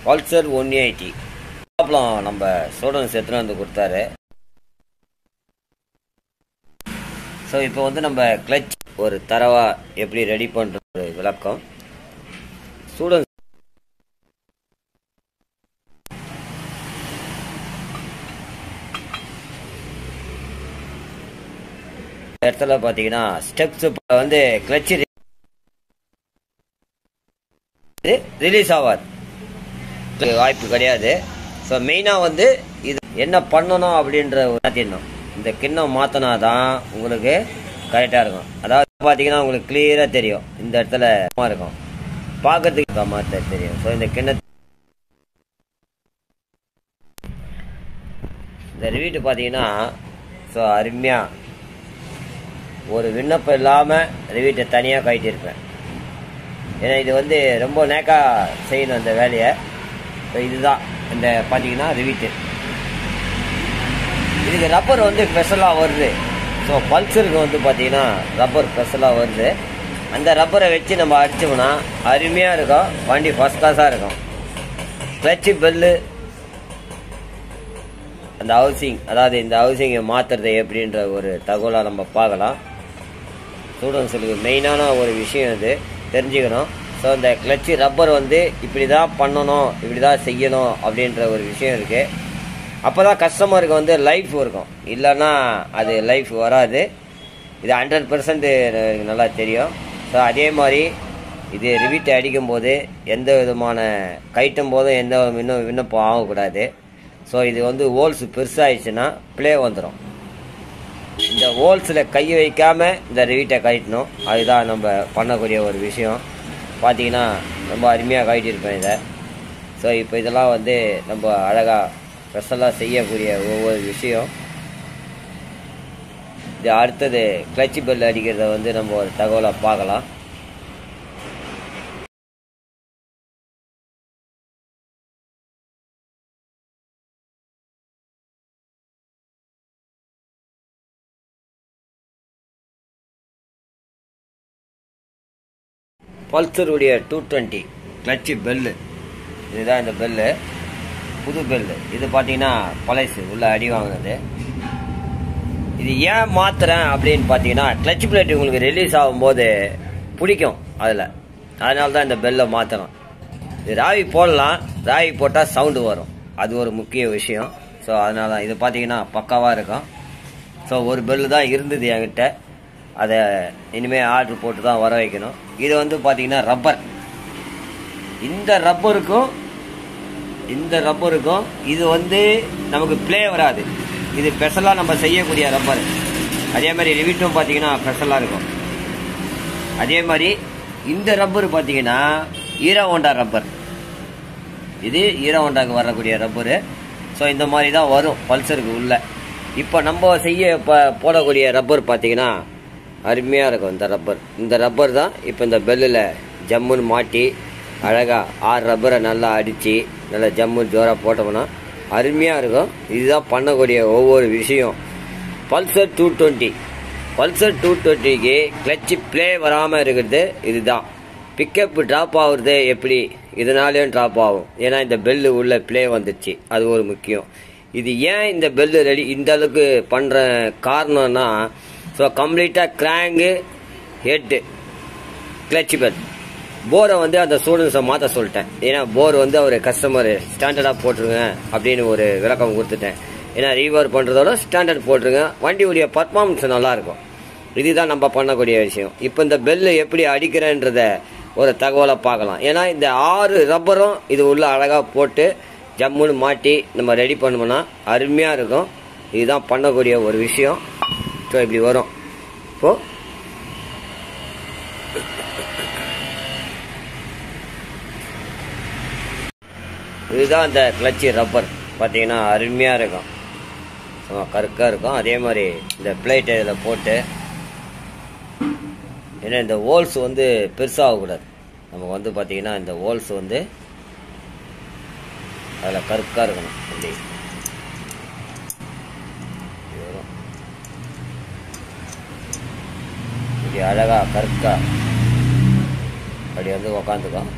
Pulsar 180 problem நம்ம students எடுத்துன்னு வந்து கொடுத்தாரு. ஸோ இப்போ வந்து நம்ம கிளச் ஒரு தரவா எப்படி ரெடி பண்ணுற விளக்கம் ஸ்டூடெண்ட்ஸ் இடத்துல பார்த்தீங்கன்னா ஸ்டெப்ஸ் வந்து கிளச் ரிலீஸ் ஆகாது, வாய்ப்பு கிடையாது. ஸோ மெயினாக வந்து இது என்ன பண்ணணும் அப்படின்ற மாற்றிடணும். இந்த கிண்ணம் மாற்றினாதான் உங்களுக்கு கரெக்டாக இருக்கும். அதாவது பார்த்தீங்கன்னா உங்களுக்கு கிளியராக தெரியும், இந்த இடத்துல இருக்கும், பார்க்கறதுக்கு மாற்ற தெரியும். ஸோ இந்த கிண்ண இந்த ரிவீட்டு பார்த்தீங்கன்னா ஸோ அருமையாக ஒரு விண்ணப்பம் இல்லாமல் ரிவீட்டை தனியாக கட்டியிருப்பேன். ஏன்னா இது வந்து ரொம்ப நேக்காக செய்யணும் இந்த வேலையை. ஸோ இதுதான் இந்த பார்த்தீங்கன்னா ரிவீட்டு. இதுக்கு ரப்பர் வந்து ஸ்பெஷலாக வருது. ஸோ பல்சருக்கு வந்து பார்த்தீங்கன்னா ரப்பர் ஸ்பெஷலாக வருது. அந்த ரப்பரை வச்சு நம்ம அடித்தோம்னா அருமையாக இருக்கும், வண்டி ஃபஸ்ட் கிளாஸாக இருக்கும். கிளச்சு பெல்லு அந்த ஹவுசிங், அதாவது இந்த ஹவுசிங்கை மாற்றுறது எப்படின்ற ஒரு தகவலாக நம்ம பார்க்கலாம். ஸ்டூடெண்ட்ஸுக்கு மெயினான ஒரு விஷயம் இது தெரிஞ்சுக்கணும். ஸோ இந்த கிளச்சு ரப்பர் வந்து இப்படி தான் பண்ணணும், இப்படி தான் செய்யணும் அப்படின்ற ஒரு விஷயம் இருக்குது. அப்போ தான் கஸ்டமருக்கு வந்து லைஃப் இருக்கும், இல்லைன்னா அது லைஃப் வராது. இது 100% எனக்கு நல்லா தெரியும். ஸோ அதே மாதிரி இது ரிவீட்டை அடிக்கும்போது எந்த விதமான கைட்டும் போதும் எந்த விண்ணப்பம் ஆகக்கூடாது. ஸோ இது வந்து ஹோல்ஸ் பெருசாகிடுச்சுன்னா ப்ளே வந்துடும். இந்த ஹோல்ஸில் கை வைக்காமல் இந்த ரிவீட்டை கட்டணும். அதுதான் நம்ம பண்ணக்கூடிய ஒரு விஷயம். பார்த்தீங்கன்னா ரொம்ப அருமையாக கட்டியிருப்பேன் இதை. ஸோ இப்போ இதெல்லாம் வந்து நம்ம அழகாக ஸ்பெஷலாக செய்யக்கூடிய ஒவ்வொரு விஷயம். இது அடுத்தது கிளட்ச் பெல் அடிக்கிறத வந்து நம்ம ஒரு தகவலாக பார்க்கலாம். பல்சருடைய 220 கிளட்ச் பெல்லு, இதுதான் இந்த பெல்லு, புது பெல்லு. இது பார்த்தீங்கன்னா பழசு, உள்ள அடி வாங்கினது. இது ஏன் மாத்துறேன் அப்படின்னு பார்த்தீங்கன்னா கிளட்ச் பிளேட் உங்களுக்கு ரிலீஸ் ஆகும்போது பிடிக்கும் அதில், அதனால தான் இந்த பெல்லை மாற்றணும். இது ராவி போடலாம், ராவி போட்டால் சவுண்டு வரும், அது ஒரு முக்கிய விஷயம். ஸோ அதனால தான் இது பார்த்தீங்கன்னா பக்காவாக இருக்கும். ஸோ ஒரு பெல்லு தான் இருந்தது என்கிட்ட, அதை இனிமேல் ஆர்டர் போட்டு தான் வர வைக்கணும். இது வந்து பார்த்தீங்கன்னா ரப்பர். இந்த ரப்பருக்கும் இது வந்து நமக்கு ப்ளே வராது. இது ஸ்பெஷலாக நம்ம செய்யக்கூடிய ரப்பர். அதே மாதிரி ரிவீட்டும் பார்த்தீங்கன்னா ஸ்பெஷலாக இருக்கும். அதே மாதிரி இந்த ரப்பர் பார்த்தீங்கன்னா ஹீரோ ஹோண்டா ரப்பர். இது ஹீரோ ஹோண்டாவுக்கு வரக்கூடிய ரப்பரு. ஸோ இந்த மாதிரி தான் வரும் பல்சருக்கு உள்ள. இப்போ நம்ம போடக்கூடிய ரப்பர் பார்த்தீங்கன்னா அருமையாக இருக்கும். இந்த ரப்பர் தான் இப்போ இந்த பெல்லில் ஜம்முன்னு மாட்டி அழகாக 6 ரப்பரை நல்லா அடித்து நல்லா ஜம்முன்னு ஜோராக போட்டோம்னா அருமையாக இருக்கும். இதுதான் பண்ணக்கூடிய ஒவ்வொரு விஷயம். பல்சர் 220க்கு கிளட்ச் ப்ளே வராமல் இருக்கிறது இதுதான். பிக்கப் ட்ராப் ஆகுறது எப்படி, இதனாலேயும் ட்ராப் ஆகும். ஏன்னா இந்த பெல்லு உள்ள ப்ளே வந்துடுச்சு, அது ஒரு முக்கியம். இது ஏன் இந்த பெல்லு ரெடி இந்த அளவுக்கு பண்ணுற காரணம்னா, ஸோ கம்ப்ளீட்டாக கிராங்கு ஹெட்டு கிளட்ச் பெல் போரை வந்து அந்த ஸ்டூடெண்ட்ஸை மாற்ற சொல்லிட்டேன். ஏன்னா போர் வந்து அவர் கஸ்டமர் ஸ்டாண்டர்டாக போட்டுருங்க அப்படின்னு ஒரு விளக்கம் கொடுத்துட்டேன். ஏன்னா ரீவர் பண்ணுறதோட ஸ்டாண்டர்ட் போட்டுருங்க, வண்டியுடைய பர்ஃபார்மன்ஸ் நல்லாயிருக்கும். இதுதான் நம்ம பண்ணக்கூடிய விஷயம். இப்போ இந்த பெல்லு எப்படி அடிக்கிறேன்றத ஒரு தகவலை பார்க்கலாம். ஏன்னா இந்த 6 ரப்பரும் இது உள்ள அழகாக போட்டு ஜம்முன்னு மாட்டி நம்ம ரெடி பண்ணோம்னா அருமையாக இருக்கும். இதுதான் பண்ணக்கூடிய ஒரு விஷயம். ஸோ இப்படி வரும். இப்போ இதுதான் இந்த கிளட்சி ரப்பர். பார்த்தீங்கன்னா அருமையாக இருக்கும், கருக்காக இருக்கும். அதே மாதிரி இந்த பிளேட்டை இதில் போட்டு, ஏன்னா இந்த ஹோல்ஸ் வந்து பெருசாகக்கூடாது. நமக்கு வந்து பார்த்தீங்கன்னா இந்த ஹோல்ஸ் வந்து அதில் கருக்காக இருக்கணும். அப்படி வரும், இப்படி அழகாக கருக்காக முன்னாடி வந்து உக்காந்துக்கும்.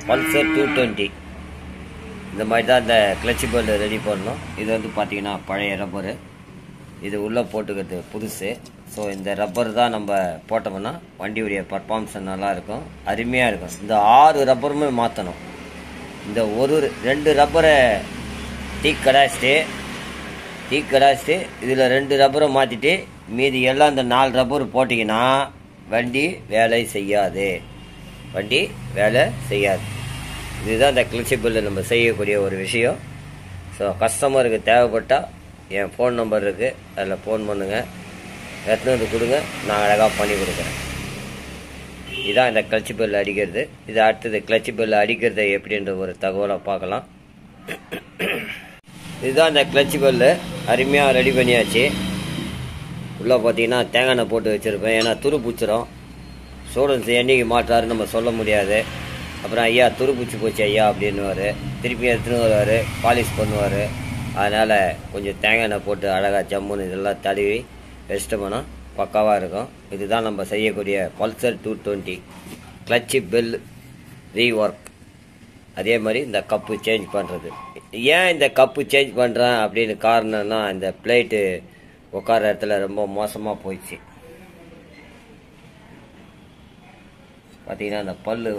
பல்சர் 220 இந்த மாதிரி தான் இந்த கிளட்ச் பெல் ரெடி பண்ணணும். இது வந்து பார்த்தீங்கன்னா பழைய ரப்பரு, இது உள்ளே போட்டுக்கிறது புதுசு. ஸோ இந்த ரப்பர் தான் நம்ம போட்டோம்னா வண்டியுடைய பர்ஃபார்மன்ஸ் நல்லாயிருக்கும், அருமையாக இருக்கும். இந்த 6 ரப்பருமே மாற்றணும். இந்த 2 ரப்பரை டீ கடாச்சிட்டு இதில் 2 ரப்பரை மாற்றிட்டு மீதி எல்லாம் இந்த 4 ரப்பர் போட்டிங்கன்னா வண்டி வேலை செய்யாது. இதுதான் இந்த கிளட்ச் பெல்லில் நம்ம செய்யக்கூடிய ஒரு விஷயம். ஸோ கஸ்டமருக்கு தேவைப்பட்டால் என் ஃபோன் நம்பர் இருக்குது, அதில் ஃபோன் பண்ணுங்கள், எடுத்துன்னு வந்து கொடுங்க, நான் அழகாக பண்ணி கொடுக்குறேன். இதுதான் இந்த கிளட்ச் பெல் அடிக்கிறது. இது அடுத்தது கிளட்ச் பெல் அடிக்கிறது எப்படின்ற ஒரு தகவலை பார்க்கலாம். இதுதான் இந்த கிளட்ச் பெல்லு அருமையாக ரெடி பண்ணியாச்சு. உள்ளே பார்த்தீங்கன்னா தேங்காய் எண்ணெய் போட்டு வச்சுருப்பேன், ஏன்னா துரு பூச்சிரும். ஸ்டூடெண்ட்ஸ் என்றைக்கு மாட்டுறாரு நம்ம சொல்ல முடியாது. அப்புறம் ஐயா துரு பூச்சி போச்சு ஐயா அப்படின்னுவார், திருப்பி எடுத்துன்னு வருவார், பாலிஷ் பண்ணுவார். அதனால் கொஞ்சம் தேங்காய் எண்ணெய் போட்டு அழகாக ஜம்முன்னு இதெல்லாம் தடவி வச்சிட்டோம்னா பக்காவாக இருக்கும். இதுதான் நம்ம செய்யக்கூடிய பல்சர் 220 கிளட்ச் பெல் ரீஒர்க். அதே மாதிரி இந்த கப்பு சேஞ்ச் பண்ணுறது. ஏன் இந்த கப்பு சேஞ்ச் பண்ணுறேன் அப்படின்னு காரணம்னா, இந்த பிளேட்டு உட்கார இடத்துல ரொம்ப மோசமாக போயிடுச்சு. பார்த்தீங்கன்னா இந்த பல்லு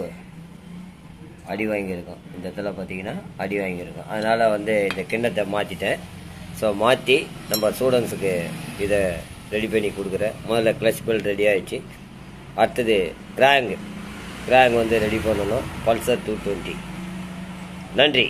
அடி வாங்கியிருக்கோம், இந்த இடத்துல பார்த்தீங்கன்னா அடி வாங்கியிருக்கோம். அதனால் வந்து இந்த கிண்ணத்தை மாற்றிட்டேன். ஸோ மாற்றி நம்ம ஸ்டூடெண்ட்ஸுக்கு இதை ரெடி பண்ணி கொடுக்குறேன். முதல்ல கிளட்ச் பெல் ரெடி ஆகிடுச்சு. அடுத்தது கிராங்க் வந்து ரெடி பண்ணணும், பல்சர் 220. நன்றி.